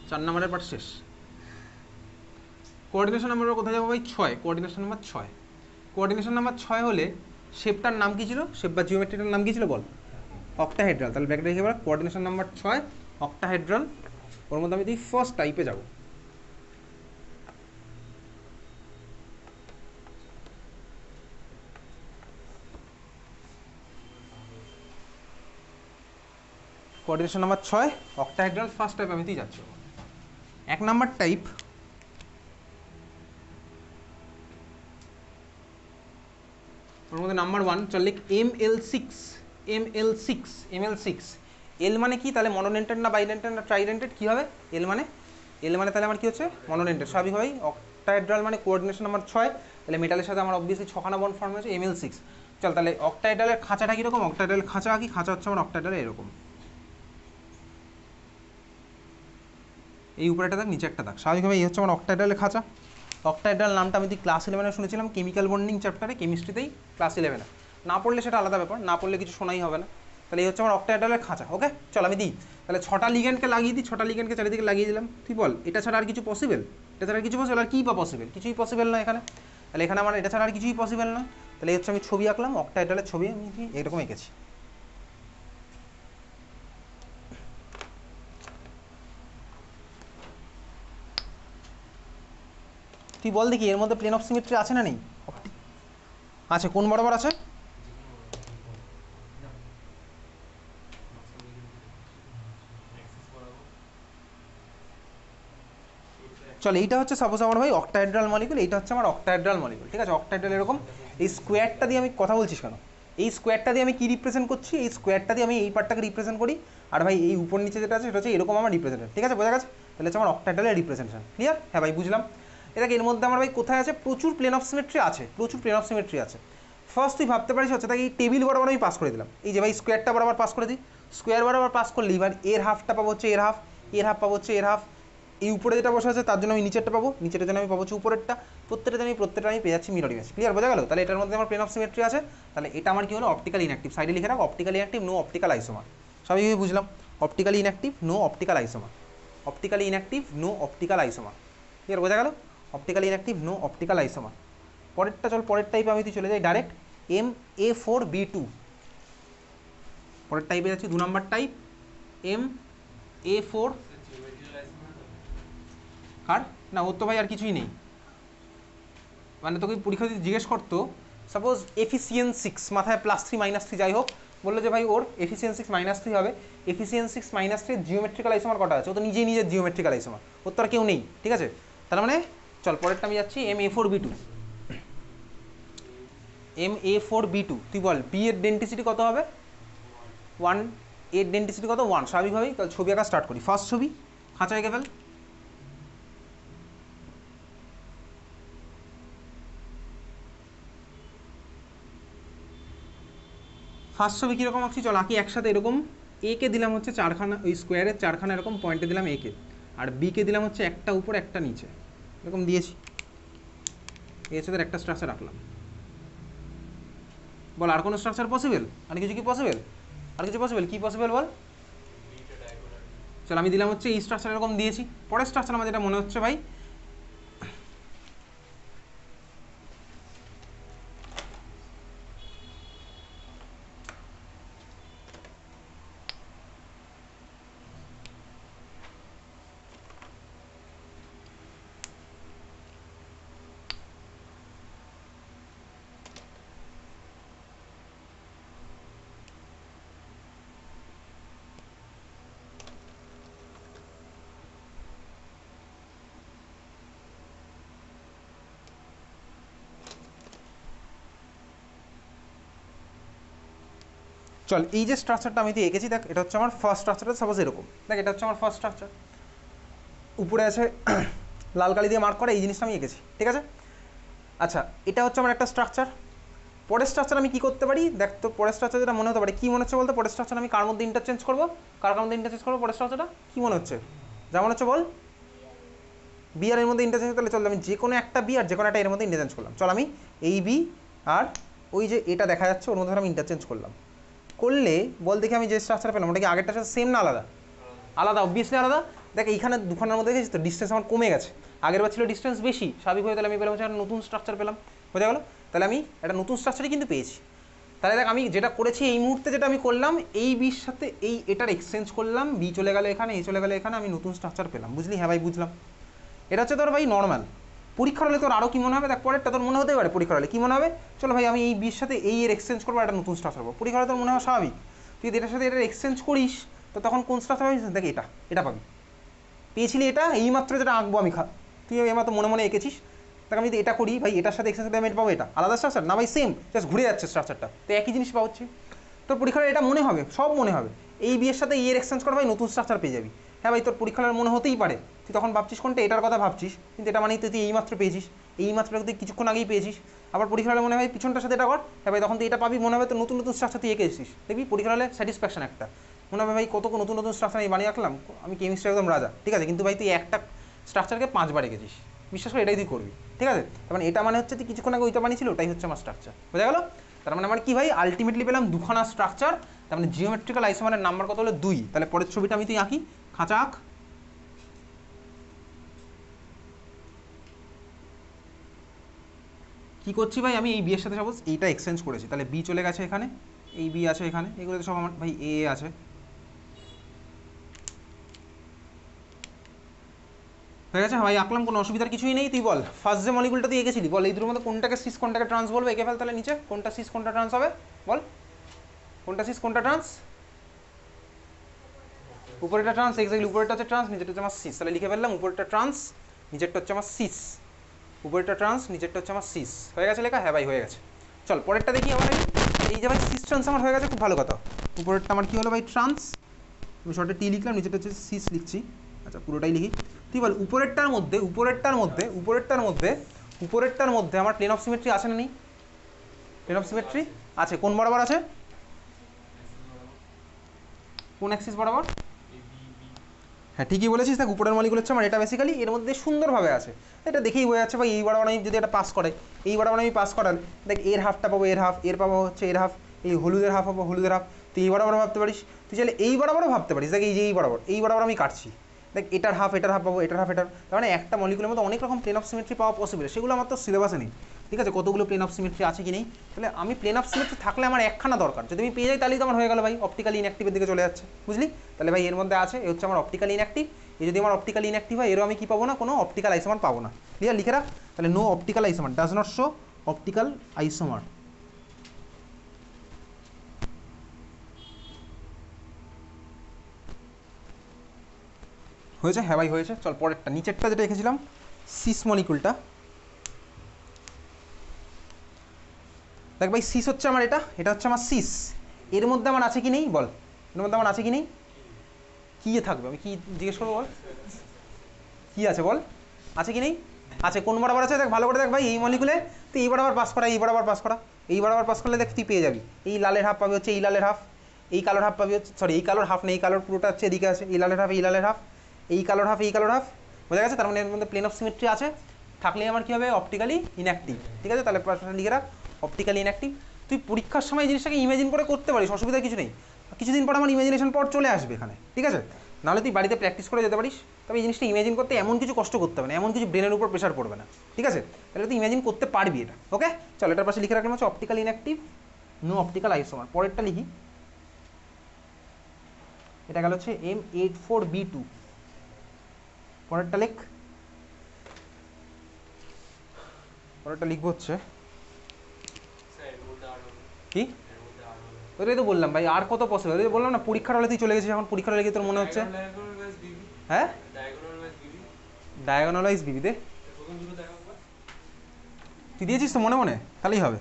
4 নম্বরের পার্ট শেষ। Coordination number কোথায় যাবো ভাই? 6। Coordination number 6। কোঅর্ডিনেশন নাম্বার 6 হলে শেপটার নাম কি ছিল? শেপ বা জিওমেট্রিটার নাম কি ছিল বল? অক্টাহেড্রাল। তাহলে ব্র্যাকেটে লিখে বল কোঅর্ডিনেশন নাম্বার 6 অক্টাহেড্রাল। ওর মধ্যে আমি দিই ফার্স্ট টাইপে যাব। Coordination number 6 octahedral first type আমি দিয়ে যাচ্ছি। 1 নাম্বার টাইপ ওর মধ্যে নাম্বার 1 চল লিখ ML6। ML6 ML6 এল মানে কি? তাহলে মনোডেন্টেড না বাইডেন্টেড না ট্রাইডেন্টেড? কী হবে? এল মানে তাহলে আমার কী হচ্ছে? মনোডেন্টেড। স্বাভাবিকভাবেই অক্টাহেড্রাল মানে কোঅর্ডিনেশন নাম্বার 6, তাহলে মেটালের সাথে আমার অবভিয়াসলি 6খানা বন্ড ফর্ম হয়েছে ML6। চল তাহলে অক্টাহেড্রালের খাঁচাটা কীরকম? অক্টাহেড্রালের খাঁচা কি? খাঁচা হচ্ছে আমার অক্টাহেড্রালের এরকম, এই উপরে একটা দাগ নিচে একটা দাগ। স্বাভাবিকভাবে এই হচ্ছে আমার অক্টাহেড্রালের খাঁচা। অক্টাহেড্রাল নামটা আমি ক্লাস 11-এ শুনেছিলাম, কেমিক্যাল বন্ডিং চ্যাপ্টারে, কেমিস্ট্রিতেই ক্লাস 11-এ। না পড়লে সেটা আলাদা ব্যাপার, না পড়লে কিছু শোনাই হবে না। তাহলে এই হচ্ছে আমার অক্টাহেড্রালের খাঁচা। ওকে চল আমি দিই তাহলে 6টা লিগ্যান্ডকে লাগিয়ে দিই। 6টা লিগ্যান্ডকে চারিদিকে লাগিয়ে দিলাম। তুই বল এটা ছাড়া আর কিছু পসিবল? এটা ছাড়া আর কিছু পসিবল? আর কী বা পসিবল? কিছুই পসিবল না এখানে। তাহলে এখানে আমার এটা ছাড়া আর কিছুই পসিবল না। তাহলে এই হচ্ছে আমি ছবি আঁকলাম, অক্টাহেড্রালের ছবি আমি এরকম এঁকেছি। তুই বল দেখি এর মধ্যে প্লেন অফ সিমেট্রি আছে না নেই? আছে। কোন বরাবর আছে? চল এইটা হচ্ছে সাপোজ আমার ভাই অক্টাহেড্রাল মলিকুল, এইটা হচ্ছে আমার অক্টাহেড্রাল মলিকুল। ঠিক আছে, অক্টাহেড্রাল এরকম। এই স্কোয়ারটা দিয়ে আমি কথা বলছিস কেন? এই স্কোয়ারটা দিয়ে আমি কি রিপ্রেজেন্ট করছি? এই স্কোয়ারটা দিয়ে আমি এই পার্টটাকে রিপ্রেজেন্ট করি। আর ভাই এই উপর নিচে যেটা আছে সেটা হচ্ছে এরকম আমার রিপ্রেজেন্টেশন। ঠিক আছে, বোঝা গেছে? তাহলে হচ্ছে আমার অক্টাহেড্রালের রিপ্রেজেন্টেশন। ক্লিয়ার? হ্যাঁ ভাই বুঝলাম। এটাকে এর মধ্যে আমার ভাই কোথায় আছে? প্রচুর প্লেন অফ সিমেট্রি আছে, প্রচুর প্লেন অফ সিমেট্রি আছে। ফার্স্ট তুই ভাবতে পারিস হচ্ছে তাকে এই টেবিল বরাবর আমি পাস করে দিলাম। এই যে ভাই স্কোয়ারটা বরাবর পাস করে দিই, স্কোয়ার বরাবর পাস করলে এবার এর হাফটা পাবো হচ্ছে এর হাফ, এর হাফ পাবো হচ্ছে এর হাফ। এই উপরে যেটা বসে আছে তার জন্য আমি নিচেরটা পাবো, নিচেরটার জন্য আমি পাবো হচ্ছে উপরেরটা। প্রত্যেকটা আমি পেয়ে যাচ্ছি মিরর ইমেজ। ক্লিয়ার? বোঝা গেল? তাহলে এটার মধ্যে আমার প্লেন অফ সিমেট্রি আছে। তাহলে এটা আমার কি হলো? Optical inactive. সাইডে লিখে রাখো optical inactive, no optical isomer. সবই বুঝলাম। Optically inactive, no optical isomer. Optically inactive, no optical isomer. Clear? বোঝা গেল? Optically inactive, no optical isomer. পরেরটা চল, পরের টাইপে আমি তুই চলে যাই ডাইরেক্ট MA4B2। পরের টাইপে যাচ্ছি 2 নম্বর টাইপ MA4। কার না ওর তো ভাই আর কিছুই নেই। মানে তোকে পরীক্ষা যদি জিজ্ঞেস করতো সাপোজ এফিসিয়েন্সি 6 মাথায় +3 -3 যাই হোক, বললো যে ভাই ওর এফিসিয়েন্সি 6 -3 হবে, এফিসিয়েন্সি 6 -3 জিওমেট্রিক্যাল আইসোমার কটা আছে? ও তো নিজেই নিজের জিওমেট্রিক্যাল আইসোমার, ওর তো আর কেউ নেই। ঠিক আছে, তার মানে চল পরেরটা আমি যাচ্ছি MA4B2। MA4B2 তুই বল বি এর ডেন্টিসিটি কত হবে? 1। এর ডেন্টিসিটি কত? 1। স্বাভাবিকভাবেই তাহলে ছবি আঁকা স্টার্ট করি। ফার্স্ট ছবি খাঁচা এঁকে ফেল। ফার্স্ট ছবি কীরকম আঁকছি চল আঁকি একসাথে। এরকম একে দিলাম হচ্ছে 4খানা, ওই স্কোয়ারের 4খানা এরকম পয়েন্টে দিলাম একে, আর বিকে দিলাম হচ্ছে একটা উপর একটা নিচে, এরকম দিয়েছি। এর সাথে একটা স্ট্রাকচার রাখলাম। বল আর কোনো স্ট্রাকচার পসিবল? আর কিছু কি পসিবল? আর কিছু পসিবল? কী পসিবল বল? চল আমি দিলাম হচ্ছে এই স্ট্রাকচার এরকম দিয়েছি। পরের স্ট্রাকচার আমার যেটা মনে হচ্ছে ভাই চল এই যে স্ট্রাকচারটা আমি দিয়ে এঁকেছি দেখ, এটা হচ্ছে আমার ফার্স্ট স্ট্রাকচারটা। সাপোজ এরকম দেখ, এটা হচ্ছে আমার ফার্স্ট স্ট্রাকচার। উপরে আছে লাল কালি দিয়ে মার্ক করে এই জিনিসটা আমি এঁকেছি। ঠিক আছে, আচ্ছা এটা হচ্ছে আমার একটা স্ট্রাকচার। পরের স্ট্রাকচার আমি কী করতে পারি দেখ, তো পরের স্ট্রাকচার যেটা মনে হতে পারে, কী মনে হচ্ছে বলতে? পরের স্ট্রাকচার আমি কার মধ্যে ইন্টারচেঞ্জ করবো? কার মধ্যে ইন্টারচেঞ্জ করবো পরের স্ট্রাকচারটা? কী মনে হচ্ছে? যা মনে হচ্ছে বল? বি আর এর মধ্যে ইন্টারচেঞ্জ। তাহলে চল আমি যে কোনো একটা বি আর যে কোনো একটা এর মধ্যে ইন্টারচেঞ্জ করলাম। চল আমি এই বি আর ওই যে এটা দেখা যাচ্ছে ওর মধ্যে আমি ইন্টারচেঞ্জ করলাম। করলে বল দেখি আমি যে স্ট্রাকচার পেলাম ওটা কি আগেরটার সাথে সেম না আলাদা? আলাদা, অবভিয়াসলি আলাদা। দেখ এইখানে দুখানার মধ্যে দেখেছিস তো ডিস্টেন্স আমার কমে গেছে, আগের বার ছিল ডিস্টেন্স বেশি, স্বাভাবিক হয়ে তাহলে আমি পেলাম হচ্ছে একটা নতুন স্ট্রাকচার পেলাম, বোঝা গেল? তাহলে আমি একটা নতুন স্ট্রাকচারই কিন্তু পেয়েছি। তাহলে দেখ আমি যেটা করেছি এই মুহূর্তে, যেটা আমি করলাম এই বির সাথে এই এটার এক্সচেঞ্জ করলাম, বি চলে গেল এখানে, এ চলে গেল এখানে, আমি নতুন স্ট্রাকচার পেলাম, বুঝলি? হ্যাঁ ভাই বুঝলাম। এটা হচ্ছে তোর ভাই নর্মাল। পরীক্ষার হলে তোর আরও কী মনে হবে দেখ, পরেরটা তোর মনে হতেই পারে পরীক্ষার হলে কী মনে হবে, চলো ভাই আমি এই বির সাথে এই এর এক্সচেঞ্জ করবো, একটা নতুন স্ট্রাকচার পাবো। পরীক্ষা হলে তোর মনে হয় স্বাভাবিক, তুই এটার সাথে এটার এক্সচেঞ্জ করিস তো তখন কোন স্ট্রাকচার পাবি? দেখ এটা, এটা পাবি, পেয়েছিলি এটা, এইমাত্র যেটা আঁকবো আমি তুই এইমাত্র মনে মনে এঁকেছিস, দেখ আমি যদি এটা করি ভাই, এটার সাথে এক্সচেঞ্জ করে আমি এটা পাবো, এটা আলাদা স্ট্রাকচার না ভাই, সেম, জাস্ট ঘুরে যাচ্ছে স্ট্রাকচারটা, তো একই জিনিস পাওয়া হচ্ছে। তোর পরীক্ষার এটা মনে হবে, সব মনে হবে, এই বিয়ের সাথে এর এক্সচেঞ্জ করে ভাই নতুন স্ট্রাকচার পেয়ে যাবি। হ্যাঁ ভাই তোর পরীক্ষার মনে হতেই পারে, তুই তখন ভাবছিস কোনটা, এটার কথা ভাবছিস, কিন্তু এটা মানেই তুই এইমাত্র পেয়েছিস, এইমাত্র তুই কিছুক্ষণ আগেই পেয়েছিস। আবার পরীক্ষার হলে মনে হয় পিছনটার সাথে এটা কর, হ্যাঁ ভাই তখন তুই এটা পাবি, মনে হবে তো নতুন নতুন স্ট্রাকচার তুই এঁকে এসেছিস, দেখবি পরীক্ষার হলে স্যাটিসফ্যাকশন একটা, মনে হবে ভাই কত নতুন নতুন স্ট্রাকচার আমি বানিয়ে রাখলাম, আমি কেমিস্ট্রি একদম রাজা, ঠিক আছে? কিন্তু ভাই তুই একটা স্ট্রাকচারকে 5 বার এঁকেছিস, বিশ্বাস করে এটাই তুই করবি, ঠিক আছে? তার মানে এটা মানে হচ্ছে তুই কিছুক্ষণ আগে ওইটা বানিয়েছিল, ওটাই হচ্ছে আমার স্ট্রাকচার, বোঝা গেল? তার মানে আমার কি ভাই আলটিমেটলি পেলাম দুখানা স্ট্রাকচার, তার মানে জিওমেট্রিক্যাল আইসোমারের নাম্বার কত হলো 2। তাহলে পরের ছবিটা আমি তুই আঁকি, খাঁচা আঁক। কী করছি ভাই আমি এই বি এর সাথে সাপোজ এইটা এক্সচেঞ্জ করেছি, তাহলে বি চলে গেছে এখানে, এই বি আছে এখানে, এগুলো সব আমার ভাই এ আছে, হয়ে গেছে ভাই, আঁকলাম, কোনো অসুবিধার কিছুই নেই। তুই বল ফার্স্ট যে মলিকুলটা তুই এঁকেছিলি, বল এই দুটোর মধ্যে কোনটাকে সিস কোনটাকে ট্রান্স বলবো, এঁকে ফেল তাহলে নিচে, কোনটা সিস কোনটা ট্রান্স হবে বল, কোনটা সিস কোনটা ট্রান্স? উপরেটা ট্রান্স, এক্স্যাক্টলি উপরেটা হচ্ছে ট্রান্স, নিচেটা হচ্ছে আমার সিস, তাহলে লিখে ফেললাম উপরেটা ট্রান্স, নিচেরটা হচ্ছে আমার সিস, উপরেটা ট্রান্স, নিচেরটা হচ্ছে আমার সিস, হয়ে গেছে লেখা? হ্যাঁ ভাই হয়ে গেছে। চল পরেরটা দেখি আমার, এই যে ভাই সিস ট্রান্স আমার হয়ে গেছে, খুব ভালো কথা। উপরেরটা আমার কী হলো ভাই? ট্রান্স, আমি শর্টে টি লিখলাম, নিচেরটা হচ্ছে সিস লিখছি, আচ্ছা পুরোটাই লিখি। তুই বল উপরেরটার মধ্যে আমার প্লেন অফ সিমেট্রি আছে না নেই? প্লেন অফ সিমেট্রি আছে, কোন বরাবর আছে? কোন অ্যাক্সিস বরাবর? হ্যাঁ ঠিকই বলেছিস, দেখ উপরের মলিকুল হচ্ছে আমার এটা, বেসিক্যালি এর মধ্যে সুন্দরভাবে আছে, এটা দেখেই বোঝা যাচ্ছে ভাই এই বরাবর আমি যদি এটা পাস করাই, এই বরাবর আমি পাস করাল, দেখ এর হাফটা পাবো, এর হাফ, এর পাবো হচ্ছে এর হাফ, এই হলুদের হাফ পাবো, হলুদের হাফ, তুই এই বরাবর ভাবতে পারিস, তুই চাইলে এই বরাবরও ভাবতে পারিস, দেখ এই যে এই বরাবর আমি কাটছি, দেখ এটার হাফ পাবো, এটার হাফ এটার, তার মানে একটা মলিকুলের মধ্যে অনেক রকম প্লেন অফ সিমেট্রি পাওয়া পসিবল, সেগুলো আমার তো সিলেবাসে নেই, ঠিক আছে? কতগুলো প্লেন অফ সিমেট্রি আছে কি নেই, তাহলে আমি প্লেন অফ সিমেট্রি থাকলে আমার একখানা দরকার, যদি আমি পেয়ে যাই তাহলেই তো আমার হয়ে গেল ভাই, অপটিক্যাল ইনঅ্যাক্টিভের দিকে চলে যাচ্ছে, বুঝলি? তাহলে ভাই এর মধ্যে আছে, এ হচ্ছে আমার অপটিক্যাল ইনঅ্যাক্টিভ, এই যদি আমার অপটিক্যাল ইনঅ্যাক্টিভ হয় এরও আমি কী পাবো না, কোনো অপটিক্যাল আইসোমার পাবো না, ক্লিয়ার? লিখে রাখ তাহলে, no optical isomer, does not show optical isomer. হয়েছে? হ্যাঁ ভাই হয়েছে। চল পরেরটা, নিচেরটা যেটা রেখেছিলাম সিস মলিকুলটা, দেখ ভাই সিস হচ্ছে আমার এটা হচ্ছে আমার সিস, এর মধ্যে আমার আছে কি নেই বল, এর মধ্যে আমার আছে কি নেই? কী থাকবে, আমি কি জিজ্ঞেস করবো বল, কী আছে বল, আছে কি নেই? আছে, কোন বরাবর আছে দেখ ভালো করে দেখ ভাই, এই মলিকুলে তুই এই বরাবর পাস করা, এই বরাবর পাস করা, এই বরাবর পাস করলে দেখ তুই পেয়ে যাবি, এই লালের হাফ পাবি হচ্ছে এই লালের হাফ, এই কালোর হাফ পাবি হচ্ছে, সরি এই কালোর হাফ নেই, এই কালোর পুরোটা হচ্ছে এদিকে আছে, এই লালের হাফ, এই লালের হাফ, এই কালোর হাফ, এই কালোর হাফ, বোঝা গেছে? তার মানে এর মধ্যে প্লেন অফ সিমেট্রি আছে, থাকলেই আমার কী হবে? অপটিক্যালি ইনঅ্যাক্টিভ, ঠিক আছে? তাহলে লিখে রাখ অপটিক্যালি ইনঅ্যাক্টিভ। তুই পরীক্ষার সময় এই জিনিসটাকে ইমেজিন করে করতে পারিস, অসুবিধা কিছু নেই, কিছুদিন পর আমার ইমাজিনেশন পাওয়ার চলে আসবে এখানে, ঠিক আছে? নাহলে তুই বাড়িতে প্র্যাকটিস করে যেতে পারিস, তবে এই জিনিসটা ইমেজিন করতে এমন কিছু কষ্ট করতে হবে না, এমন কিছু ব্রেনের উপর প্রেশার পড়বে না, ঠিক আছে? তাহলে তুই ইমেজিন করতে পারবি এটা, ওকে? চল এটার পাশে লিখে রাখলাম হচ্ছে optical inactive, no optical isomer. পরেরটা লিখি, এটা গেল হচ্ছে M84B2, পরেরটা লেখ, পরেরটা লিখবো হচ্ছে কি, ওইটাই তো বললাম ভাই, আর কত পসিবল, ওই বললাম না পরীক্ষার হলে তুই চলে গেছিস, এখন পরীক্ষার হলে কি তোর মনে হচ্ছে? হ্যাঁ ডায়াগোনালাইজ বিবি দে, তুই দিয়েছিস তো মনে মনে, তাহলেই হবে।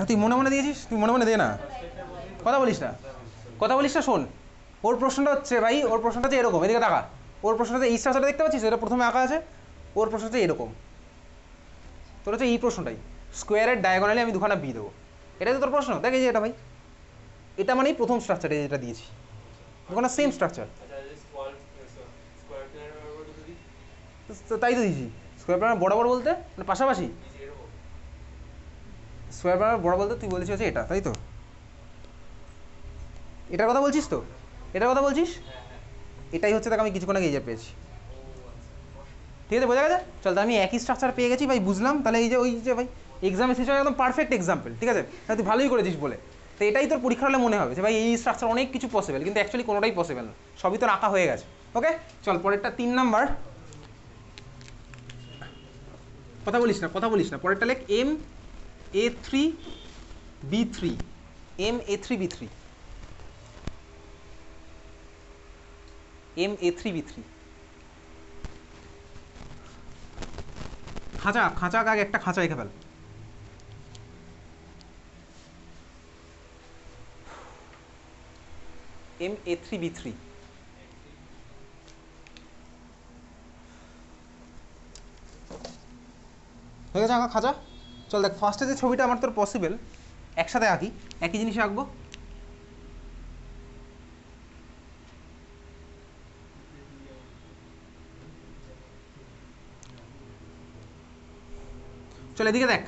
তুই মনে মনে দিয়েছিস, তুই মনে মনে দে না, কথা বলিস না, কথা বলিস না, শোন ওর প্রশ্নটা হচ্ছে ভাই, ওর প্রশ্নটা হচ্ছে এরকম, এদিকে টাকা, ওর প্রশ্নটা হচ্ছে এই স্ট্রাকচারটা দেখতে পাচ্ছিস, এটা প্রথমে আঁকা আছে, ওর প্রশ্ন হচ্ছে এরকম, তোর হচ্ছে এই প্রশ্নটাই, স্কোয়ারের ডায়াগোনালি আমি দুখানা বি দেবো, এটাই তো তোর প্রশ্ন। দেখ এই যে এটা ভাই, এটা মানেই প্রথম স্ট্রাকচার, যেটা দিয়েছি দুখানা সেম স্ট্রাকচার, তাই তো দিয়েছি। স্কোয়ার প্ল্যানার বরাবর বলতে মানে পাশাপাশি, স্কোয়ার প্ল্যানার বড় বলতে তুই বলেছিস হচ্ছে এটা, তাই তো? এটার কথা বলছিস তো, এটার কথা বলছিস, এটাই হচ্ছে দেখ আমি কিছুক্ষণ আগে এই যে পেয়েছি, ঠিক আছে বোঝা গেছে। চল আমি একই স্ট্রাকচার পেয়ে গেছি ভাই, বুঝলাম। তাহলে এই যে ওই যে ভাই এক্সামের সিচুয়েশন একদম পারফেক্ট এক্সাম্পল, ঠিক আছে, তুই ভালোই করেছিস বলে। তো এটাই তোর পরীক্ষা হলে মনে হবে যে ভাই এই স্ট্রাকচার অনেক কিছু পসিবল, কিন্তু অ্যাকচুয়ালি কোনোটাই পসিবল না, সবই তো রাখা হয়ে গেছে। ওকে চল পরেরটা 3 নাম্বার, কথা বলিস না, পরেরটা লেখ MA3B3, MA3B3, MA3B3। খাঁচা আগে একটা খাঁচা এঁকে ফেল। MA3B3 হয়ে গেছে আঁকা খাঁচা। চল দেখ ফার্স্টে যে ছবিটা আমার তোর পসিবল একসাথে আঁকি, একই জিনিসে আঁকবো। চল এদিকে দেখ,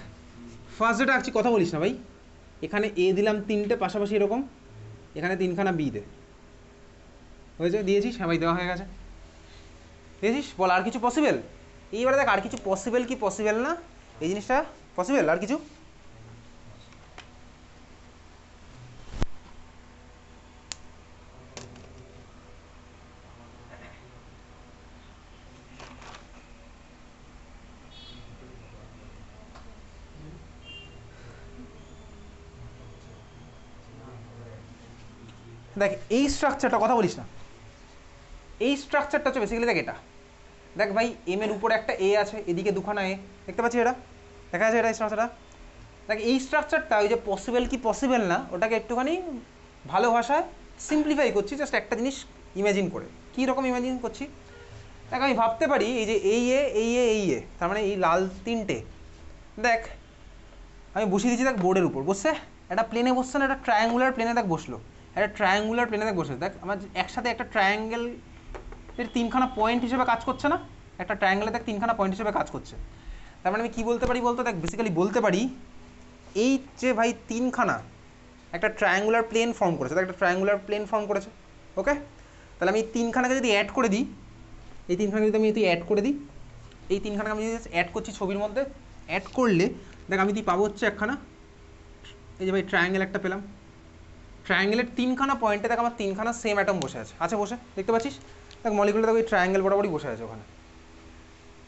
ফার্স্ট যেটা আঁকছি, কথা বলিস না ভাই। এখানে এ দিলাম 3টে পাশাপাশি এরকম, এখানে 3খানা বি দে, হয়েছে? দিয়েছিস? হ্যাঁ ভাই দেওয়া হয়ে গেছে, দিয়েছিস। বল আর কিছু পসিবল? এইবারে দেখ আর কিছু পসিবল কি পসিবল না, এই জিনিসটা পসিবল আর কিছু? দেখ এই স্ট্রাকচারটা, কথা বলিস না, এই স্ট্রাকচারটা হচ্ছে বেসিক্যালি দেখ এটা, দেখ ভাই এম এর উপরে একটা এ আছে, এদিকে দুখানা এ, দেখতে পাচ্ছি এটা, দেখা যাচ্ছে এটা স্ট্রাকচারটা। দেখ এই স্ট্রাকচারটা ওই যে পসিবল কি পসিবল না ওটাকে একটুখানি ভালো ভাষায় সিম্পলিফাই করছি, জাস্ট একটা জিনিস ইমাজিন করে। কী রকম ইমাজিন করছি দেখ, আমি ভাবতে পারি এই যে এই এ এই এ এই এ, তার মানে এই লাল 3টে, দেখ আমি বসিয়ে দিচ্ছি দেখ বোর্ডের উপর, বসছে একটা প্লেনে বসছে না, একটা ট্রায়াঙ্গুলার প্লেনে দেখ বসলো, একটা ট্রায়াঙ্গুলার প্লেনে দেখ বসে, দেখ আমার একসাথে একটা ট্রায়াঙ্গেল এর 3খানা পয়েন্ট হিসেবে কাজ করছে না, একটা ট্রায়াঙ্গেলে দেখ 3খানা পয়েন্ট হিসেবে কাজ করছে। তার মানে আমি কী বলতে পারি বলতো, দেখ বেসিক্যালি বলতে পারি এই যে ভাই 3খানা একটা ট্রায়াঙ্গুলার প্লেন ফর্ম করেছে, দেখ একটা ট্রায়াঙ্গুলার প্লেন ফর্ম করেছে। ওকে তাহলে আমি এই 3খানাকে যদি অ্যাড করে দিই, এই 3খানা যদি আমি অ্যাড করে দিই, এই 3খানাকে আমি যদি অ্যাড করছি ছবির মধ্যে, অ্যাড করলে দেখ আমি পাবো হচ্ছে একখানা, এই যে ভাই ট্রায়াঙ্গেল একটা পেলাম, ট্রায়াঙ্গেলের 3খানা পয়েন্টে দেখ আমার 3খানা সেম অ্যাটম বসে আছে বসে, দেখতে পাচ্ছিস দেখ মলিকুলটা দেখ ওই ট্রায়াঙ্গেল বরাবরই বসে আছে ওখানে।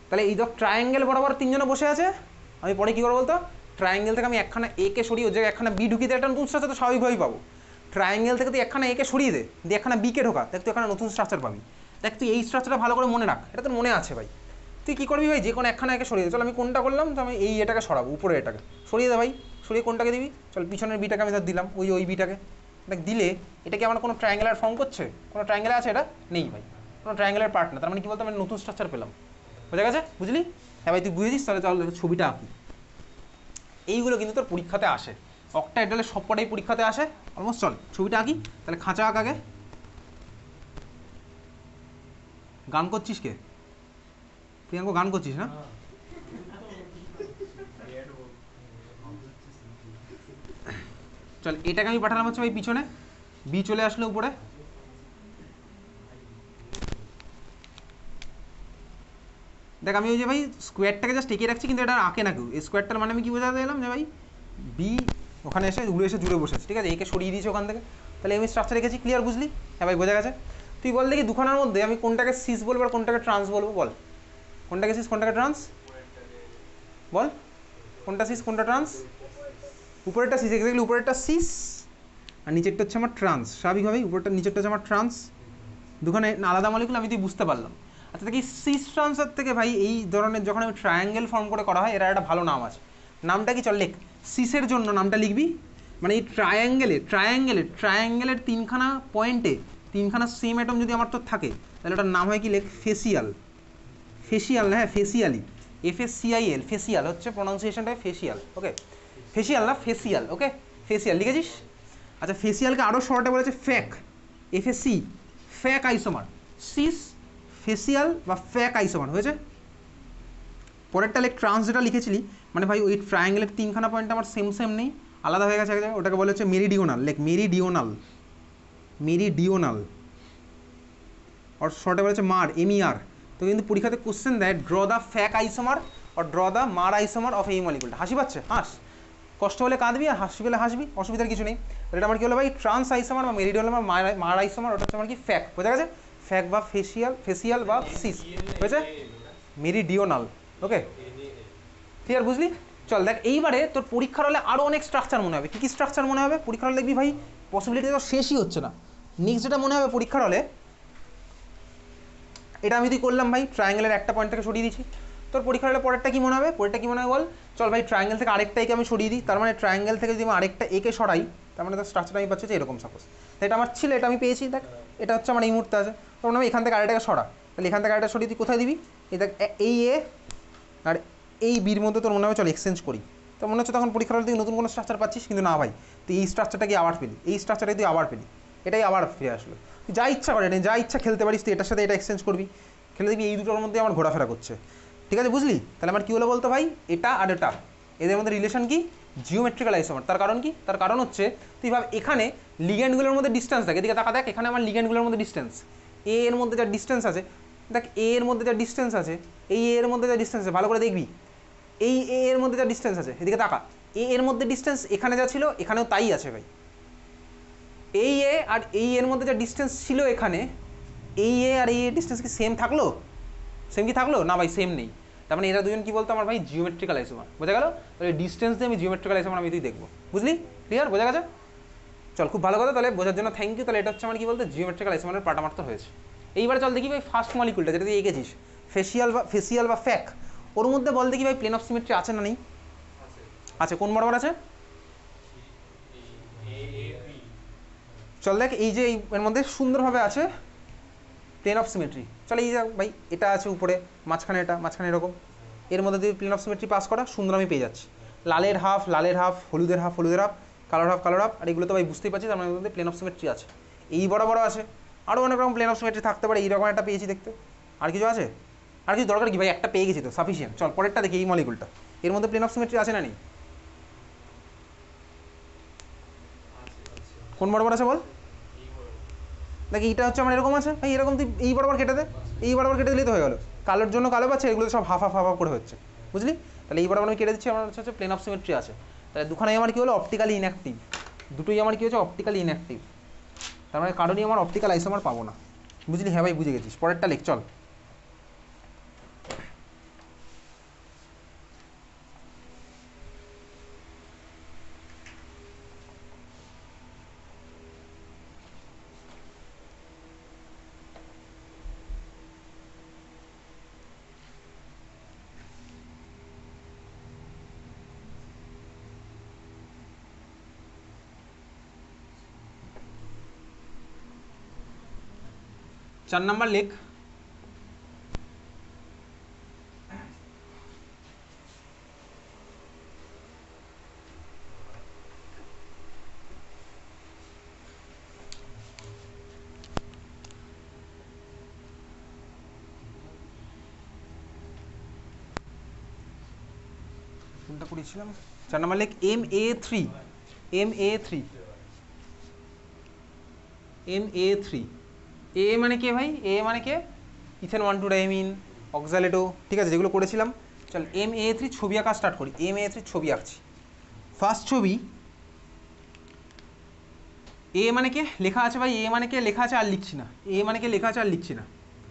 তাহলে এই দেখ ট্রায়াঙ্গেল বরাবর 3জনে বসে আছে, আমি পরে কী করবো বলতো, ট্রায়াঙ্গেল থেকে আমি একখানা এ কে সরিয়ে ওই জায়গায় একখানা বি ঢুকিয়ে দিয়ে একটা নতুন স্ট্রাকচার তো স্বাভাবিকভাবেই পাবো। ট্রায়াঙ্গেল থেকে তুই একখানা এ কে সরিয়ে দে, দিয়ে একখানা বি কে ঢোকা, দেখ তুই এখানে নতুন স্ট্রাকচার পাবি। দেখ তুই এই স্ট্রাকচারটা ভালো করে মনে রাখ, এটা তোর মনে আছে ভাই। তুই কী করবি ভাই, যে কোনো একখানা একে সরিয়ে দে। চল আমি কোনটা করলাম, তো আমি এই এটাকে সরাবো, উপরে এটাকে সরিয়ে দে ভাই, সরিয়ে কোনটাকে দিবি, চল পিছনের বিটাকে আমি ধর দিলাম, ওই বিটাকে দেখ দিলে এটা কি আমার কোনো ট্রায়াঙ্গেলার ফর্ম করছে? কোনো ট্রায়াঙ্গেল আছে? এটা নেই ভাই, কোনো ট্রায়াঙ্গেলের পার্ট না। তার মানে কী বলতো আমি নতুন স্ট্রাকচার পেলাম, বোঝা গেছে? বুঝলি? হ্যাঁ ভাই তুই বুঝেছিস, তাহলে চল ছবিটা আঁকি। এইগুলো কিন্তু তোর পরীক্ষাতে আসে, অক্টাহেড্রালের সবকটাই পরীক্ষাতে আসে অলমোস্ট। চল ছবিটা আঁকি, তাহলে খাঁচা আঁক আগে। গান করছিস কে? প্রিয়াঙ্ক গান করছিস না? চল এটাকে আমি পাঠালাম হচ্ছে ভাই পিছনে, বি চলে আসলো উপরে, দেখ আমি ওই যে ভাই স্কোয়ারটাকে জাস্ট এঁকে রাখছি, কিন্তু এটা আঁকে না কেউ। এই স্কোয়ারটার মানে আমি কী বোঝাতে এলাম, যে ভাই বি ওখানে এসে উড়ে এসে জুড়ে বসেছে, ঠিক আছে, একে সরিয়ে দিয়েছে ওখান থেকে। তাহলে আমি স্ট্রাকচার রেখেছি, ক্লিয়ার? বুঝলি? হ্যাঁ ভাই বোঝা গেছে। তুই বল দেখি দুখানার মধ্যে আমি কোনটাকে সিস বলবো আর কোনটাকে ট্রান্স বলবো, বল কোনটাকে সিস কোনটাকে ট্রান্স, বল কোনটা সিস কোনটা ট্রান্স? উপরেরটা সিস, এক্স্যাক্টলি উপরেরটা সিস আর নিচেরটা হচ্ছে আমার ট্রান্স, স্বাভাবিকভাবেই উপরেরটা নিচেরটা হচ্ছে আমার ট্রান্স, দুখানে আলাদা মলিকুল আমি তুই বুঝতে পারলাম। আচ্ছা দেখি সিস ট্রান্সের থেকে ভাই এই ধরনের যখন আমি ট্রায়াঙ্গেল ফর্ম করে করা হয়, এরা একটা ভালো নাম আছে, নামটা কি? চল লেখ, সিসের জন্য নামটা লিখবি, মানে এই ট্রায়াঙ্গেলের 3খানা পয়েন্টে 3খানা সেম অ্যাটম যদি আমার তো থাকে, তাহলে ওটার নাম হয় কি? লেখ ফেসিয়াল, ফেসিয়াল না, হ্যাঁ ফেসিয়ালি, FACIAL, ফেসিয়াল হচ্ছে প্রনাউন্সিয়েশনটা, ফেসিয়াল। ওকে ফেসিয়াল না ফেসিয়াল, ওকে ফেসিয়াল লিখেছিস? আচ্ছা ফেসিয়ালকে আরও শর্টে বলেছে ফ্যাক, FAC, ফ্যাক আইসোমার, সিস ফেসিয়াল বা ফ্যাক আইসোমার, হয়েছে? পরেরটা লেখ ট্রান্স, যেটা লিখেছিলি, মানে ভাই ওই ট্রায়াঙ্গেলের 3খানা পয়েন্ট আমার সেম নেই, আলাদা হয়ে গেছে এক জায়গায়, ওটাকে বলে হচ্ছে মেরিডিওনাল, লেখ মেরিডিওনাল, মেরিডিওনাল। और শর্টে বলেছে মার MER। তো কিন্তু পরীক্ষাতে কোশ্চেন দেয় ড্র দ্য ফ্যাক আইসোমার আর draw the mer isomer of এই মলিকুলটা। হাসি পাচ্ছে হাস, কষ্ট হলে কাঁদবি আর হাসি পেলে হাসবি, অসুবিধার কিছু নেই। এটা আমার কি হলো ভাই ট্রান্স আইসোমার বা মেরিডিয়াল বা মার আইসোমার, ওটা হচ্ছে আমার কি ফ্যাক, বোঝা গেছে? ফ্যাক বা ফেসিয়াল বা সিস হয়েছে মেরিডিওনাল। ওকে ক্লিয়ার, বুঝলি? চল দেখ এইবারে তোর পরীক্ষার হলে আরও অনেক স্ট্রাকচার মনে হবে। কী কী স্ট্রাকচার মনে হবে পরীক্ষার হলে দেখবি ভাই, পসিবিলিটি তো শেষই হচ্ছে না। নেক্সট যেটা মনে হবে পরীক্ষার হলে, এটা আমি তুই করলাম ভাই ট্রায়াঙ্গেলের একটা পয়েন্ট থেকে সরিয়ে দিচ্ছি, তোর পরীক্ষার হলে পরেরটা কী মনে হবে? পরেরটা কী মনে হবে বল? চল ভাই ট্রায়াঙ্গেল থেকে আরেকটা একে আমি সরিয়ে দিই, তার মানে ট্রায়াঙ্গেল থেকে যদি আমি আরেকটা একে সরাই, তার মানে তার স্ট্রাকচার আমি পাচ্ছি যে এরকম সাপোজ। এটা আমার ছিল, এটা আমি পেয়েছি, দেখ এটা হচ্ছে আমার এই মুহূর্তে আছে। তখন আমি এখান থেকে আরেকটাকে সরা, তাহলে এখান থেকে আরেকটা সরিয়ে তুই কোথায় দিবি? এই দেখ এই এ আর এই বির মধ্যে তোর মনে হবে চল এক্সচেঞ্জ করি, তো মনে হচ্ছে তখন পরীক্ষার হলে তুই নতুন কোনো স্ট্রাকচার পাচ্ছিস, কিন্তু না ভাই তুই এই স্ট্রাকচারটাকে আবার পেলি, এই স্ট্রাকচারটাকে তুই আবার পেলি, এটাই আবার ফিরে আসলো। তুই যা ইচ্ছা করে যা ইচ্ছা খেলতে পারিস, তুই এটার সাথে এটা এক্সচেঞ্জ করবি, খেলে দেখবি এই দুটোর মধ্যে আমার ঘোরাফেরা করছে। ঠিক আছে, বুঝলি? তাহলে আমার কী হলো বলতো ভাই, এটা আর এটা এদের মধ্যে রিলেশন কি? Geometrical isomer. তার কারণ কি? তার কারণ হচ্ছে তুই ভাব এখানে লিগ্যান্ডগুলোর মধ্যে ডিস্টেন্স থাকে, এদিকে তাকা দেখ, এখানে আমার লিগ্যান্ডগুলোর মধ্যে ডিস্টেন্স, এ এর মধ্যে যা ডিস্টেন্স আছে, দেখ এ এর মধ্যে যা ডিস্টেন্স আছে, এই এর মধ্যে যা ডিস্টেন্স আছে, ভালো করে দেখবি, এই এ এর মধ্যে যা ডিস্টেন্স আছে, এদিকে তাকা, এ এর মধ্যে ডিস্টেন্স এখানে যা ছিল এখানেও তাই আছে ভাই। এই এ আর এই এর মধ্যে যা ডিস্টেন্স ছিল এখানে, এই এ আর এই ডিস্টেন্স কি সেম থাকলো? সেম কি থাকলো? না ভাই সেম নেই। তার মানে এরা দুজন কি বলতো আমার ভাই জিওমেট্রিক্যাল আইসোমার, বোঝা গেল? তাহলে ডিস্টেন্স দিয়ে আমি জিওমেট্রিক্যাল আইসোমার আমি তুই দেখবো, বুঝলি? ক্লিয়ার, বোঝা গেছে? চল খুব ভালো কথা, তাহলে বোঝার জন্য থ্যাংক ইউ। তাহলে এটা হচ্ছে আমার কি বলতো জিওমেট্রিক্যাল আইসোমারের পার্ট আমার তো হয়েছে। এইবারে চল দেখি ভাই ফার্স্ট মলিকুলটা যেটা তুই এঁকেছিস, ফেসিয়াল বা ফ্যাক, ওর মধ্যে বল দেখি ভাই প্লেন অফ সিমেট্রি আছে না নেই? আছে। কোন বরাবর আছে? চল দেখ এই যে এর মধ্যে সুন্দরভাবে আছে প্লেন অফ সিমেট্রি। চল এই যে ভাই এটা আছে উপরে, মাঝখানে এটা, মাঝখানে এরকম, এর মধ্যে দিয়ে প্লেন অফ সিমেট্রি পাস করা সুন্দর আমি পেয়ে যাচ্ছি। লালের হাফ, হলুদের হাফ, কালার হাফ, আর এগুলো তো ভাই বুঝতেই পারছি, তার মধ্যে প্লেন অফ সিমেট্রি আছে। এই বড় আছে, আরও অনেক রকম প্লেন অফ সিমেট্রি থাকতে পারে, এইরকম একটা পেয়েছি দেখতে। আর কিছু আছে? আর কিছু দরকার কি ভাই? একটা পেয়ে গেছি তো সাফিসিয়েন্ট। চল পরেরটা দেখি, এই মলিকুলটা এর মধ্যে প্লেন অফ সিমেট্রি আছে না নেই? কোন বরাবর আছে বল? দেখ এইটা হচ্ছে আমার এরকম আছে ভাই, এরকম তুই এই বরাবর কেটে দে, এই বরাবর কেটে দিলেই তো হয়ে গেলো। কালোর জন্য কালো পাচ্ছে, এগুলো সব হাফ করে হচ্ছে, বুঝলি? তাহলে এই বরাবর আমি কেটে দিচ্ছি, আমার হচ্ছে প্লেন অফ সিমেট্রি আছে। তাহলে দুখানেই আমার কী হলো অপটিক্যালি ইনঅ্যাক্টিভ, দুটোই আমার কী হচ্ছে অপটিক্যালি ইনঅ্যাক্টিভ, তার মানে কারণেই আমার অপটিক্যাল আইসোমার পাবো না, বুঝলি? হ্যাঁ ভাই বুঝে গেছিস। পরেরটা লেখ চল। চার নাম্বার লেখ। কোনটা করেছিলাম? 4 নাম্বার লেখ MA3। এ মানে কে ভাই? এ মানে কে? ইথেন 1,2 ডাইমিন, অক্সালেটো, ঠিক আছে, যেগুলো করেছিলাম। চল MA3 ছবি আঁকা স্টার্ট করি। MA3 ছবি আঁকছি। ফার্স্ট ছবি এ মানে কে লেখা আছে ভাই, এ মানে কে লেখা আছে আর লিখছি না, এ মানে কে লেখা আছে আর লিখছি না।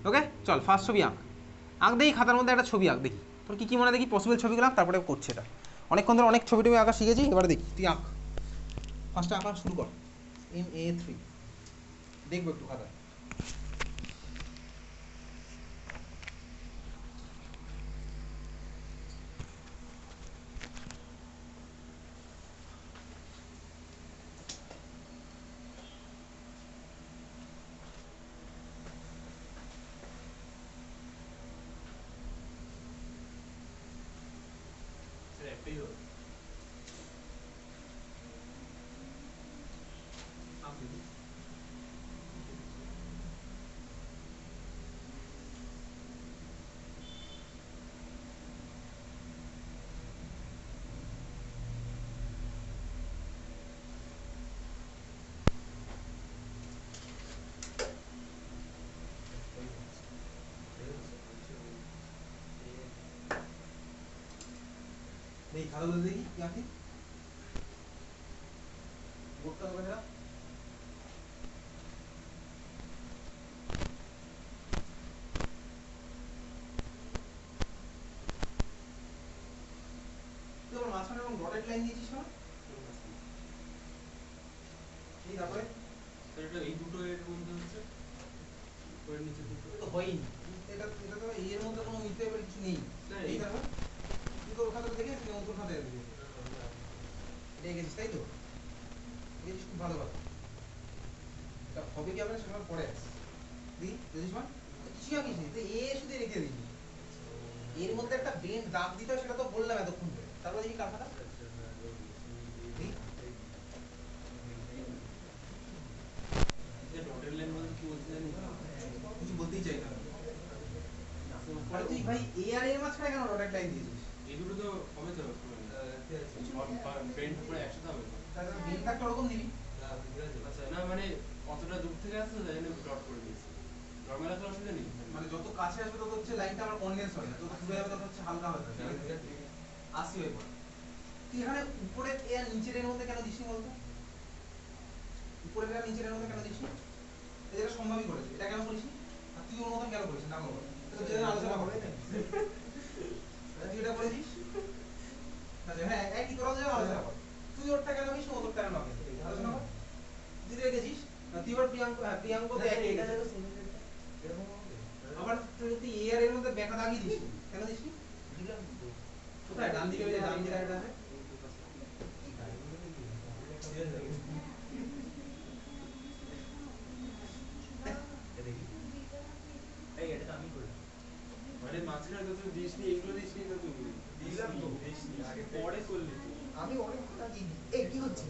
ওকে চল ফার্স্ট ছবি আঁক দেখি, খাতার মধ্যে একটা ছবি আঁক দেখি, তোর কী মনে দেখি পসিবল ছবিগুলো আঁক, তারপরে করছে এটা। অনেকক্ষণ ধরে অনেক ছবি টবি আঁকা শিখেছি, এবারে দেখি তুই আঁক, ফার্স্টে আঁকা শুরু কর। MA3 দেখবো একটু খাতা। এই খাতাগুলো দেখি কি আছে বোর্ডটা ওখানে রাখ তুই আমার মাঝখানে এরকম ডটেড লাইন দিয়েছিস না এই তারপরে এটা এই দুটো এর মধ্যে হচ্ছে ওর নিচে দুটো তো হয়নি এটা এটা তো এর মধ্যে কোনো মিথ্যে কিছু নেই এই তারপর তুই তোর খাতাটা দেখে তুই তোর খাতায় দেখে এটা গেছিস তাই তো গেছিস খুব ভালো কথা এটা হবে কি হবে না সেটা পরে দি বুঝিস না কিছু আঁকিস নি তুই এ শুধু রেখে দিবি এর মধ্যে একটা বেন্ড দাগ দিতে হয় সেটা তো বললাম এতক্ষণ ধরে তারপর দেখি কার খাতা ডটেড লাইন বলতে কি বলতে জানি কিছু বলতেই চাই না আর তুই ভাই এ আর এর মাঝখানে কেন ডটেড লাইন দিয়েছিস এই দুটো তো হবে তো বেন্ড পুরো একসাথে হবে তাহলে বেন্ড দাগটা ওরকম দিবি আচ্ছা না মানে কতটা দূর থেকে আসছে তাই জন্য ডট করে দিয়েছি নরমাল আসলে অসুবিধা নেই মানে যত কাছে আসবে তত হচ্ছে লাইনটা আমার কনডেন্স হয় না যত দূরে যাবে তত হচ্ছে হালকা হয়ে যাবে আসি হয়ে পড়ে তুই এখানে উপরে এ আর নিচের এর মধ্যে কেন দিসনি বলতো উপরের আর নিচের এর মধ্যে কেন দিসনি এটা সম্ভবই করেছিস এটা কেন করিসনি আর তুই ওর মতন কেন করিস না বল তো দুজনে আলোচনা করবে তুই এটা করেছিস আচ্ছা হ্যাঁ একই তোরা দুজনে আলোচনা কর তুই ওরটা কেন করিস ও তোরটা কেন করিস আলোচনা কর তুই রেখেছিস তুই ওর প্রিয়াঙ্ক তো একই এটা দেখো আবার তুই এ আর এর মধ্যে ব্যাকা দাগিয়ে দিস কেন দিসনি দিলাম কোথায় ডান দিকে ওই যে ডান দিকে একটা আছে এই এটা আমি করলাম মানে মাঝখানে তো তুই দিসনি এগুলো দিসনি তো তুই দিলাম তো দিসনি আগে পরে করলি আমি অনেক কথা দিই এই কি হচ্ছে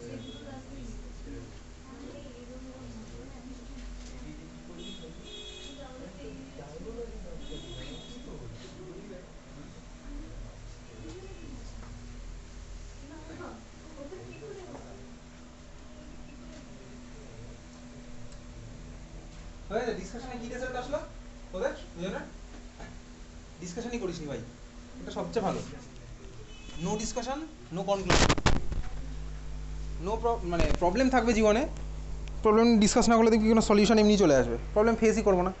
হ্যাঁ ডিসকাশনে কি রেজাল্ট আসলো তোদের দুজনের ডিসকাশনই করিসনি ভাই এটা সবচেয়ে ভালো no discussion no conclusion no মানে প্রবলেম থাকবে জীবনে প্রবলেম ডিসকাস না করলে দেখবি কোনো সলিউশন এমনি চলে আসবে প্রবলেম ফেসই করবো না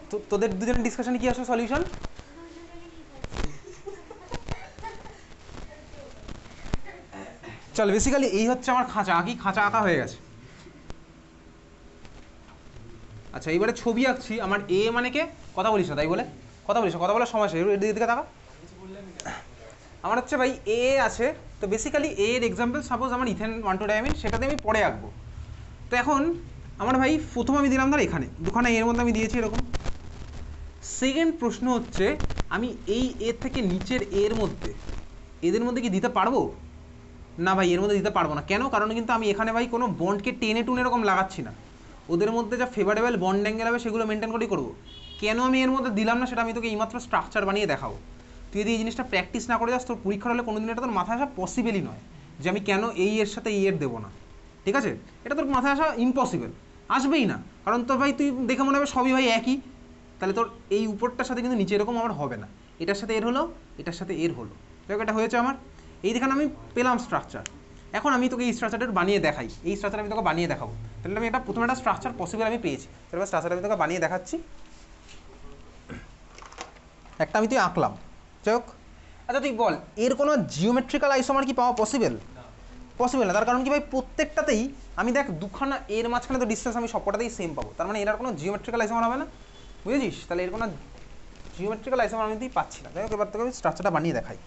তো তোদের দুজনের ডিসকাশনে কি আসবে সলিউশন চল বেসিক্যালি এই হচ্ছে আমার খাঁচা আঁকি খাঁচা আঁকা হয়ে গেছে আচ্ছা এইবারে ছবি আঁকছি আমার এ মানে কে কথা বলিস না তাই বলে কথা বলিস না কথা বলার সময় এর দিকে তাকা আমার হচ্ছে ভাই এ আছে তো বেসিক্যালি এর এক্সাম্পল সাপোজ আমার ইথেন 1,2 ডায়ামিন সেটাতে আমি পরে আঁকবো তো এখন আমার ভাই প্রথম আমি দিলাম ধর এখানে দুখানা এর মধ্যে আমি দিয়েছি এরকম সেকেন্ড প্রশ্ন হচ্ছে আমি এই এর থেকে নিচের এর মধ্যে এদের মধ্যে কি দিতে পারবো না ভাই এর মধ্যে দিতে পারবো না কেন কারণ কিন্তু আমি এখানে ভাই কোনো বন্ডকে টেনে টুনে এরকম লাগাচ্ছি না ওদের মধ্যে যা ফেভারেবল বন্ড অ্যাঙ্গেল হবে সেগুলো মেনটেন করেই করবো কেন আমি এর মধ্যে দিলাম না সেটা আমি তোকে এইমাত্র স্ট্রাকচার বানিয়ে দেখাবো তুই যদি এই জিনিসটা প্র্যাকটিস না করে যাস তোর পরীক্ষার হলে কোনোদিন এটা তোর মাথায় আসা পসিবলই নয় যে আমি কেন এই এর সাথে এই এর দেবো না ঠিক আছে এটা তোর মাথায় আসা ইম্পসিবল আসবেই না কারণ তোর ভাই তুই দেখে মনে হবে সবই ভাই একই তাহলে তোর এই উপরটার সাথে কিন্তু নিচে এরকম আমার হবে না এটার সাথে এর হলো এটার সাথে এর হলো দেখো এটা হয়েছে আমার এই দেখেন আমি পেলাম স্ট্রাকচার এখন আমি তোকে এই স্ট্রাকচারটা বানিয়ে দেখাই এই স্ট্রাকচার আমি তোকে বানিয়ে দেখাবো তাহলে আমি এটা প্রথমে একটা স্ট্রাকচার পসিবল আমি পেয়েছি তাহলে স্ট্রাকচার আমি তোকে বানিয়ে দেখাচ্ছি একটা আমি তুই আঁকলাম যাই হোক আচ্ছা তুই বল এর কোনো জিওমেট্রিক্যাল আইসোমার কি পাওয়া পসিবল পসিবল না তার কারণ কি ভাই প্রত্যেকটাতেই আমি দেখ দুখানা এর মাঝখানে তো ডিস্টেন্স আমি সবকটাতেই সেম পাবো তার মানে এর আর কোনো জিওমেট্রিক্যাল আইসোমার হবে না বুঝেছিস তাহলে এর কোনো জিওমেট্রিক্যাল আইসোমার আমি তুই পাচ্ছি না যাই হোক এবার তোকে আমি স্ট্রাকচারটা বানিয়ে দেখাই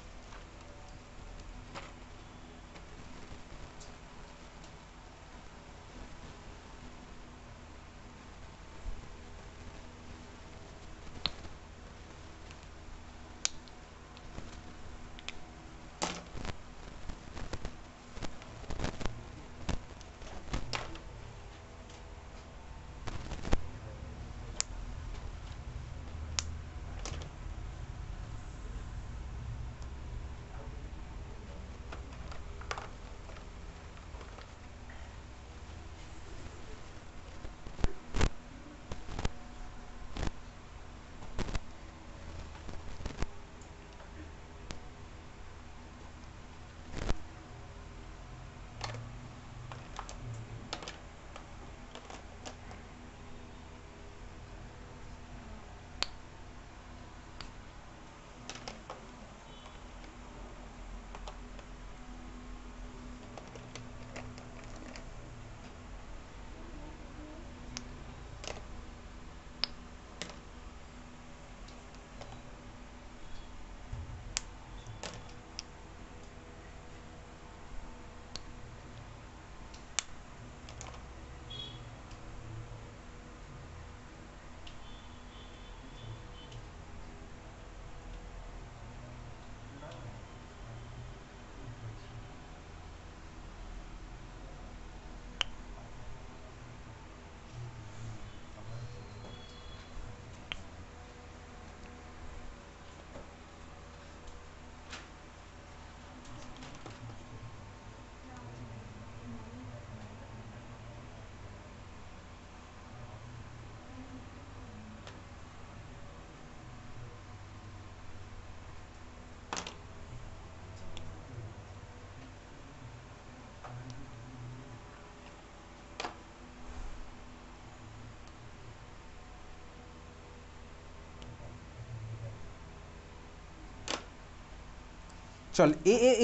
চল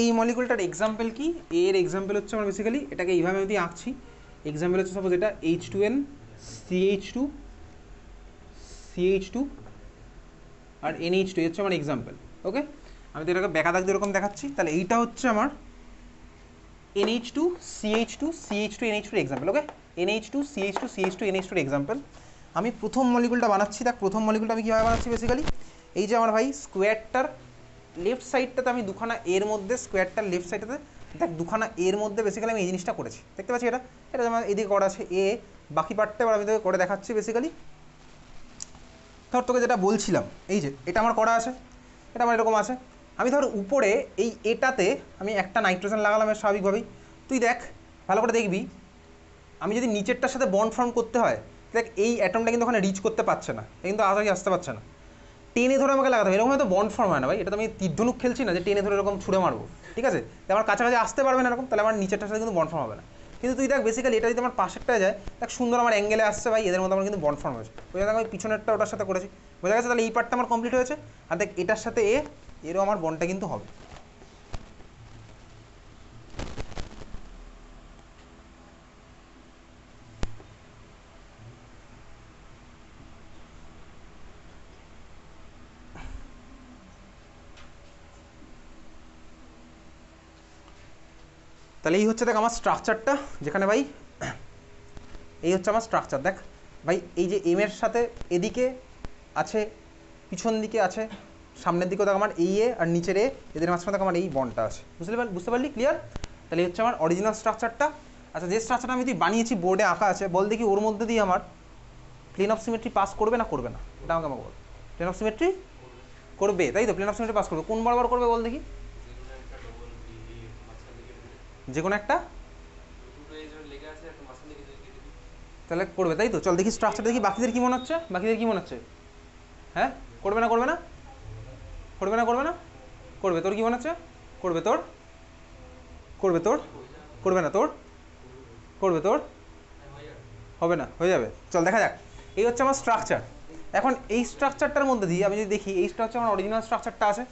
এই মলিকুলটার এক্সাম্পল কি, এর এক্সাম্পল হচ্ছে আমার বেসিক্যালি এটাকে এইভাবে যদি আঁকছি, এক্সাম্পল হচ্ছে সাপোজ এটা H2N CH2 CH2 আর NH2 হচ্ছে আমার এক্সাম্পল। ওকে, আমি তো এটাকে বেকা দাগ দিয়ে এরকম দেখাচ্ছি। তাহলে এইটা হচ্ছে আমার NH2 CH2 CH2 NH2 example. ওকে, NH2 CH2 CH2 NH2 example. আমি প্রথম মলিকুলটা বানাচ্ছি। দেখ প্রথম মলিকুলটা আমি কীভাবে বানাচ্ছি বেসিক্যালি, এই যে আমার ভাই স্কোয়ারটার লেফট সাইডটাতে আমি দুখানা এর মধ্যে, স্কোয়ারটার লেফট সাইডটাতে দেখ দুখানা এর মধ্যে বেসিক্যালি আমি এই জিনিসটা করেছি, দেখতে পাচ্ছি এটা এটা যেমন এদিকে করা আছে এ, বাকি পার্টটা এবার আমি তোকে করে দেখাচ্ছি বেসিক্যালি। ধর তোকে যেটা বলছিলাম, এই যে এটা আমার করা আছে, এটা আমার এরকম আছে। আমি ধর উপরে এই এটাতে আমি একটা নাইট্রোজেন লাগালাম এর স্বাভাবিকভাবেই। তুই দেখ ভালো করে দেখবি, আমি যদি নিচেরটার সাথে বন্ড ফর্ম করতে হয়, দেখ এই অ্যাটমটা কিন্তু ওখানে রিচ করতে পারছে না, কিন্তু আগে আসতে পারছে না, টেনে ধরে আমাকে লাগাতে হবে। এরকম হয়তো বন্ড ফর্ম হয় না ভাই, এটা তো আমি তীর্ধনুক খেলছি না যে টেনে ধরে এরকম ছুঁড়ে মারবো, ঠিক আছে? তাই আমার কাছাকাছি আসতে পারবে না এরকম, তাহলে আমার নিচেরটার সাথে কিন্তু বন্ড ফর্ম হবে না। কিন্তু তুই দেখ বেসিক্যালি এটা যদি আমার পাশেরটায় যায়, দেখ সুন্দর আমার অ্যাঙ্গেলে আসছে ভাই, এদের মধ্যে আমার কিন্তু বন্ড ফর্ম হয়েছে। বোঝা দেখ আমি পিছনেরটা ওটার সাথে করেছি, বোঝা গেছে? তাহলে এই পার্টটা আমার কমপ্লিট হয়েছে। আর দেখ এটার সাথে এরও আমার বন্ডটা কিন্তু হবে। তাহলে এই হচ্ছে দেখ আমার স্ট্রাকচারটা, যেখানে ভাই এই হচ্ছে আমার স্ট্রাকচার। দেখ ভাই এই যে এম এর সাথে এদিকে আছে, পিছন দিকে আছে, সামনের দিকেও দেখ আমার এই আর নিচের এদের মাঝখানে দেখ আমার এই বন্ডটা আছে। বুঝতে পারলি? ক্লিয়ার? তাহলে এই হচ্ছে আমার অরিজিনাল স্ট্রাকচারটা। আচ্ছা, যে স্ট্রাকচারটা আমি তুই বানিয়েছি বোর্ডে আঁকা আছে, বল দেখি ওর মধ্যে দিয়ে আমার প্লেন অফ সিমেট্রি পাস করবে না করবে না? এটা আমাকে বল। প্লেন অফ সিমেট্রি করবে, তাই তো? প্লেন অফ সিমেট্রি পাস করবে। কোন বরাবর করবে বল দেখি? যে কোনো একটা, তাহলে করবে, তাই তো? চল দেখি স্ট্রাকচার দেখি, বাকিদের কি মনে হচ্ছে? বাকিদের কি মনে হচ্ছে? হ্যাঁ, করবে না করবে না? করবে না করবে না? করবে। তোর কি মনে হচ্ছে? করবে তোর? করবে তোর? করবে না তোর? করবে তোর? হবে না, হয়ে যাবে। চল দেখা যাক। এই হচ্ছে আমার স্ট্রাকচার। এখন এই স্ট্রাকচারটার মধ্যে দিয়ে আমি যদি দেখি, এই স্ট্রাকচার আমার অরিজিনাল স্ট্রাকচারটা আছে।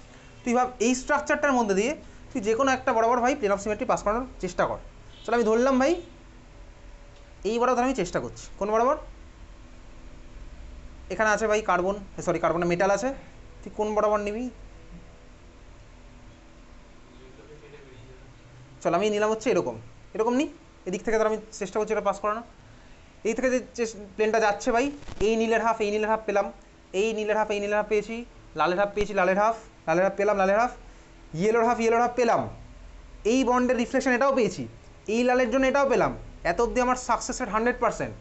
তুই ভাব এই স্ট্রাকচারটার মধ্যে দিয়ে তুই যে কোনো একটা বরাবর ভাই প্লেন অফ সিমেট্রি পাস করানোর চেষ্টা কর। চল আমি ধরলাম ভাই এই বরাবর আমি চেষ্টা করছি। কোন বরাবর? এখানে আছে ভাই কার্বন, সরি কার্বনে মেটাল আছে। তুই কোন বরাবর নিবি? চল আমি নিলাম হচ্ছে এরকম, এরকম নি। এদিক থেকে ধর আমি চেষ্টা করছি এটা পাস করানো। এই থেকে যে প্লেনটা যাচ্ছে ভাই, এই নীলের হাফ এই নীলের হাফ পেলাম, এই নীলের হাফ এই নীলের হাফ পেয়েছি, লালের হাফ পেয়েছি লালের হাফ পেলাম, লালের হাফ, ইয়েলোর হাফ পেলাম, এই বন্ডের রিফ্লেকশন এটাও পেয়েছি, এই লালের জন্য এটাও পেলাম। এত অবধি আমার সাকসেসের 100%।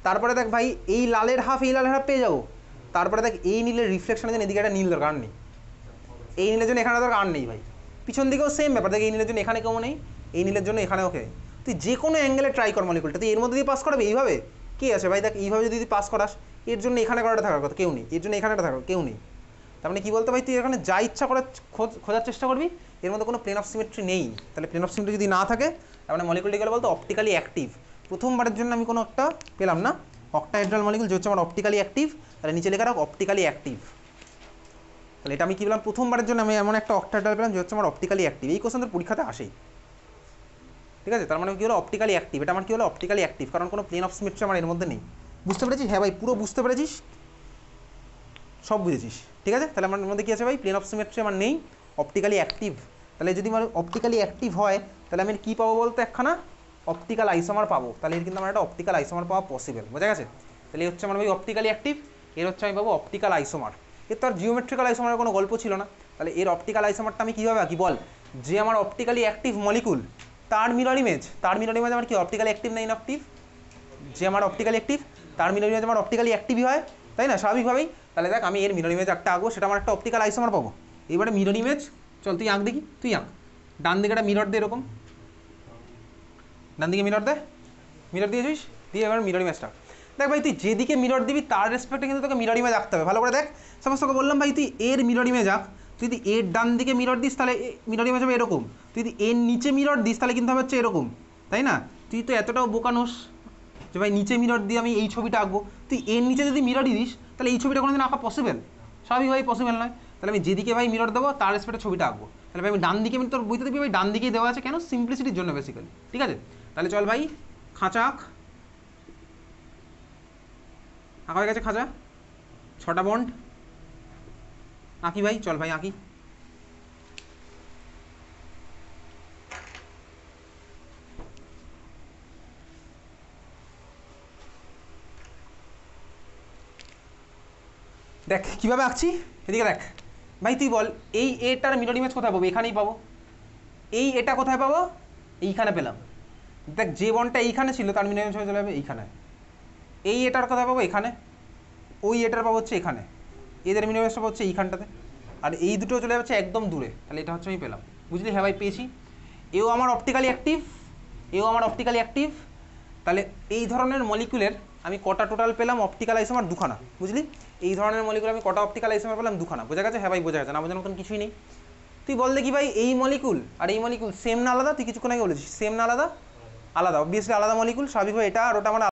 তারপরে দেখ ভাই এই লালের হাফ এই লালের হাফ পেয়ে যাবো। তারপরে দেখ এই নীলের রিফ্লেকশনের জন্য এদিকে একটা নীল দরকার নেই, এই নীলের জন্য এখানে দরকার নেই ভাই। পিছন দিকেও সেম ব্যাপার, দেখ এই নীলের জন্য এখানে কেউ নেই, এই নীলের জন্য এখানে ওকে। তুই যে কোনো অ্যাঙ্গেলে ট্রাই কর মলিকুলটা, তুই এর মধ্যে দিয়ে পাস করাবে এইভাবে? কে আছে ভাই? দেখ এইভাবে যদি তুই পাস করাস, এর জন্য এখানে করাটা থাকার কথা কেউ নেই, এর জন্য এখানে থাকার কেউ নেই। তার মানে কী বলতে ভাই, তুই এখানে যা ইচ্ছা করে খোঁজার চেষ্টা করবি, এর মধ্যে কোনো প্লেন অফ সিমেট্রি নেই। তাহলে প্লেন অফ সিমেট্রি যদি না থাকে, তার মানে মলিকুলটি গেলে বলতো অপটিক্যালি অ্যাক্টিভ। প্রথমবারের জন্য আমি কোনো একটা পেলাম না, অক্টাহেড্রাল মলিকুল যে হচ্ছে আমার অপটিক্যালি অ্যাক্টিভ। তাহলে নিচে লেখা রাখ অপটিক্যালি অ্যাক্টিভ। তাহলে এটা আমি কী পেলাম? প্রথমবারের জন্য আমি এমন একটা অক্টাহেড্রাল পেলাম যে হচ্ছে আমার অপটিক্যালি অ্যাক্টিভ। এই কোশ্চেন তোর পরীক্ষাতে আসেই, ঠিক আছে? তার মানে কী হলো? Optically active. এটা আমার কী হলো? অপটিক্যালি অ্যাক্টিভ, কারণ কোনো প্লেন অফ সিমেট্রি আমার এর মধ্যে নেই। বুঝতে পেরেছিস? হ্যাঁ ভাই, পুরো বুঝতে পেরেছিস, সব বুঝেছিস, ঠিক আছে? তাহলে আমার মধ্যে কী আছে ভাই? প্লেন অফ সিমেট্রি আমার নেই, অপটিক্যালি অ্যাক্টিভ। তাহলে যদি আমার অপটিক্যালি অ্যাক্টিভ হয়, তাহলে আমি কী পাবো বলতে? একখানা অপটিক্যাল আইসোমার পাবো। তাহলে এর কিন্তু আমার একটা অপটিক্যাল আইসোমার পাওয়া পসিবল, বোঝা গেছে? তাহলে এই হচ্ছে আমার ভাই অপটিক্যালি অ্যাক্টিভ, এর হচ্ছে আমি পাবো অপটিক্যাল আইসোমার। এর তো আর জিওমেট্রিক্যাল আইসোমারের কোনো গল্প ছিল না। তাহলে এর অপটিক্যাল আইসোমারটা আমি কীভাবে আঁকি বল? যে আমার অপটিক্যালি অ্যাক্টিভ মলিকুল, তার মিরর ইমেজ আমার কি অপটিক্যালি অ্যাক্টিভ না ইনঅ্যাক্টিভ? যে আমার অপটিক্যালি অ্যাক্টিভ, তার মিরর ইমেজ আমার অপটিক্যালি অ্যাক্টিভই হয়, তাই না? স্বাভাবিকভাবেই। তাহলে দেখ আমি এর মিরর ইমেজ একটা আঁকবো, সেটা আমার একটা অপটিক্যাল আইসোমার পাবো। এবারে মিরর ইমেজ, চল তুই আঁক দেখি, তুই আঁক। ডান দিকে একটা মিরর দে, এরকম ডান দিকে মিরর দে, মিরর দিয়েছিস, দিয়ে এবার মিরর ইমেজটা দেখ ভাই। তুই যেদিকে মিরর দিবি তার রেসপেক্টে কিন্তু তোকে মিরর ইমেজ আঁকতে হবে। ভালো করে দেখ, সাপোজ তোকে বললাম ভাই তুই এর মিরর ইমেজ আঁক, তুই যদি এর ডান দিকে মিরর দিস তাহলে মিরর ইমেজ হবে এরকম, তুই যদি এর নিচে মিরর দিস তাহলে কিন্তু হবে হচ্ছে এরকম, তাই না? তুই তো এতটাও বোকানোস যে ভাই নিচে মিরর দিয়ে আমি এই ছবিটা আঁকবো। তুই এর নিচে যদি মিররই দিস, তাহলে এই ছবিটা কোনোদিন আঁকা পসিবল? স্বাভাবিকভাবেই পসিবল নয়। তাহলে আমি যেদিকে ভাই মিরর দেবো তার রেসপেক্টে ছবিটা আঁকবো। তাহলে ভাই আমি ডান দিকে, আমি তোর বইতে দেখবি ভাই ডান দিকেই দেওয়া আছে, কেন? সিম্পলিসিটির জন্য বেসিক্যালি, ঠিক আছে? তাহলে চল ভাই খাঁচা আঁক, আঁকা হয়ে গেছে খাঁচা, 6টা বন্ড আঁকি ভাই, চল ভাই আঁকি। দেখ কীভাবে আঁকছি, এদিকে দেখ ভাই, তুই বল এই এটার মিরর ইমেজ কোথায় পাবো? এখানেই পাবো। এই এটা কোথায় পাবো? এইখানে পেলাম। দেখ যে বনটা এইখানে ছিল তার মিরর ইমেজ হয়ে চলে যাবে এইখানে। এই এটার কোথায় পাবো? এখানে। ওই এটার পাবো হচ্ছে এখানে। এদের মিরর ইমেজটা হচ্ছে এইখানটাতে। আর এই দুটো চলে যাচ্ছে একদম দূরে, তাহলে এটা হচ্ছে আমি পেলাম। বুঝলি? হ্যাঁ ভাই পেয়েছি। এও আমার অপটিক্যালি অ্যাক্টিভ, এও আমার অপটিক্যালি অ্যাক্টিভ। তাহলে এই ধরনের মলিকুলের আমি কটা টোটাল পেলাম? অপটিক্যাল আইসোমার 2খানা। বুঝলি? এই ধরনের মলিকুল আমি কটা অপটিক্যাল আইসোমার পেলাম? 2খানা। বোঝা গেছে? হ্যাঁ ভাই বোঝা গেছে, না বোঝার মতন কিছুই নেই। তুই বল দেখি ভাই, এই মলিকুল আর এই মলিকুল সেম না আলাদা? তুই কিছুক্ষণ আগে বলেছিস সেম না আলাদা? আলাদা, অবভিয়াসলি আলাদা মলিকুল, স্বাভাবিকভাবে এটা আর ওটা আমার